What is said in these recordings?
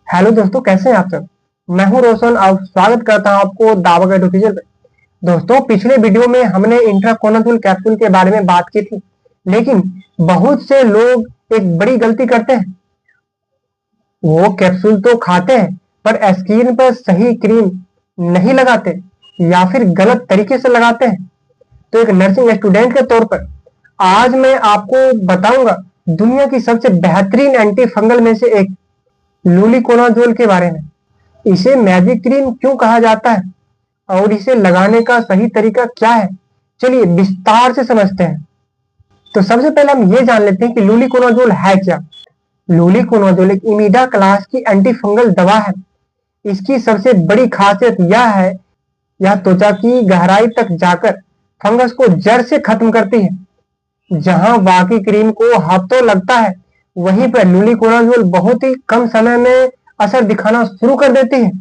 Hello दोस्तों, कैसे हैं आप सब। मैं हूं रोशन और स्वागत करता हूं आपको दावागढ़ ऑफिशियल पे। दोस्तों, पिछले वीडियो में हमने इंट्राकोनाजोल कैप्सूल के बारे में बात की थी, लेकिन बहुत से लोग एक बड़ी गलती करते हैं। वो कैप्सूल तो खाते हैं पर स्किन पर सही क्रीम नहीं लगाते या फिर गलत तरीके से लगाते हैं। तो एक नर्सिंग स्टूडेंट के तौर पर आज मैं आपको बताऊंगा दुनिया की सबसे बेहतरीन एंटी फंगल में से एक लूलिकोनाजोल के बारे में। इसे मैजिक क्रीम क्यों कहा जाता है और इसे लगाने का सही तरीका क्या है, चलिए विस्तार से समझते हैं। तो सबसे पहले हम ये जान लेते हैं कि लूलिकोनाजोल है क्या। लूलिकोनाजोल एक इमिडा क्लास की एंटी फंगल दवा है। इसकी सबसे बड़ी खासियत यह है, यह त्वचा की गहराई तक जाकर फंगस को जड़ से खत्म करती है। जहां बाकी क्रीम को हफ्तों लगता है, वहीं पर लूलिकोनाजोल बहुत ही कम समय में असर दिखाना शुरू कर देती है।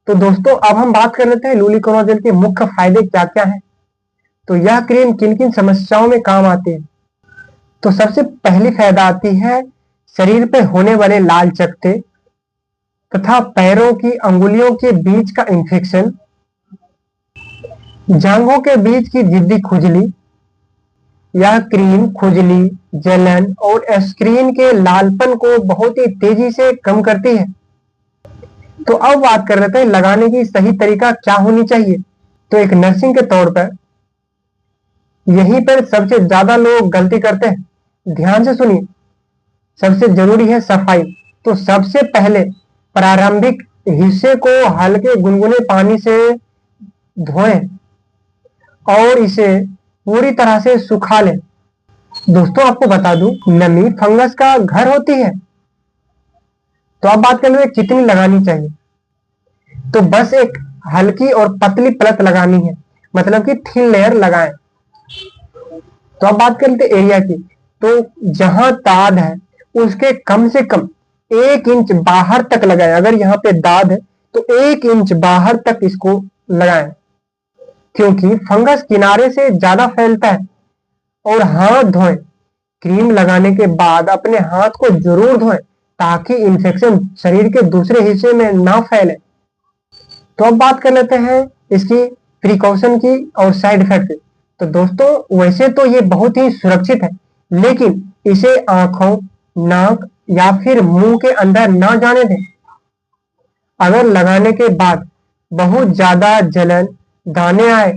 तो दोस्तों, अब हम बात कर लेते हैं लूलिकोनाजोल के मुख्य फायदे क्या क्या हैं। तो यह क्रीम किन किन समस्याओं में काम आती है। तो सबसे पहली फायदा आती है शरीर पर होने वाले लाल चकत्ते तथा पैरों की अंगुलियों के बीच का इंफेक्शन, जांघों के बीच की जिद्दी खुजली। यह क्रीम खुजली, जलन और स्किन के लालपन को बहुत ही तेजी से कम करती है। तो अब बात कर लेते हैं लगाने की सही तरीका क्या होनी चाहिए। तो एक नर्सिंग के तौर पर यहीं पर सबसे ज्यादा लोग गलती करते हैं। ध्यान से सुनिए, सबसे जरूरी है सफाई। तो सबसे पहले प्रारंभिक हिस्से को हल्के गुनगुने पानी से धोएं और इसे पूरी तरह से सुखा लें। दोस्तों, आपको बता दूं, नमी फंगस का घर होती है। तो अब बात कर लेते हैं कितनी लगानी चाहिए। तो बस एक हल्की और पतली परत लगानी है, मतलब कि थिन लेयर लगाएं। तो अब बात कर लेते हैं एरिया की। तो जहां दाद है उसके कम से कम 1 इंच बाहर तक लगाएं। अगर यहाँ पे दाद है तो 1 इंच बाहर तक इसको लगाएं, क्योंकि फंगस किनारे से ज्यादा फैलता है। और हाथ धोएं। क्रीम लगाने के बाद अपने हाथ को जरूर धोएं ताकि इन्फेक्शन शरीर के दूसरे हिस्से में ना फैले। तो अब बात कर लेते हैं इसकी प्रिकॉशन की और साइड इफेक्ट की। तो दोस्तों, वैसे तो ये बहुत ही सुरक्षित है, लेकिन इसे आंखों, नाक या फिर मुंह के अंदर ना जाने दें। अगर लगाने के बाद बहुत ज्यादा जलन, दाने आए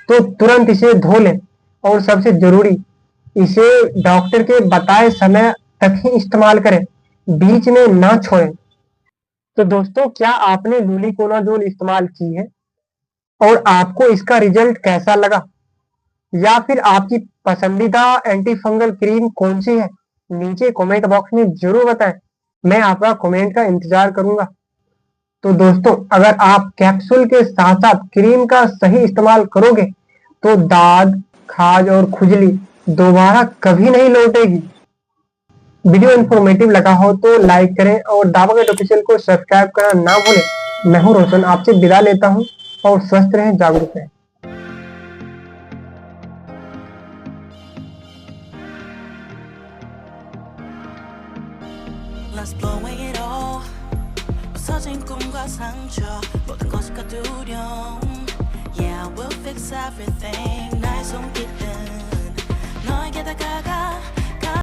तो तुरंत इसे धो लें। और सबसे जरूरी, इसे डॉक्टर के बताए समय तक ही इस्तेमाल करें, बीच में ना छोड़ें। तो दोस्तों, क्या आपने लूलिकोनाजोल इस्तेमाल की है और आपको इसका रिजल्ट कैसा लगा, या फिर आपकी पसंदीदा एंटी फंगल क्रीम कौन सी है, नीचे कमेंट बॉक्स में जरूर बताएं। मैं आपका कमेंट का इंतजार करूंगा। तो दोस्तों, अगर आप कैप्सूल के साथ साथ क्रीम का सही इस्तेमाल करोगे तो दाद, खाज और खुजली दोबारा कभी नहीं लौटेगी। वीडियो इन्फॉर्मेटिव लगा हो तो लाइक करें और दावागढ़ ऑफिशियल को सब्सक्राइब करना ना भूलें। मैं हूं रोशन, आपसे विदा लेता हूं और स्वस्थ रहें, जागरूक रहें। Let's blow it all. 부서진 꿈과 상처 모든 것과 두려움. Yeah, we'll fix everything. 나의 손길은 너에게 다가가.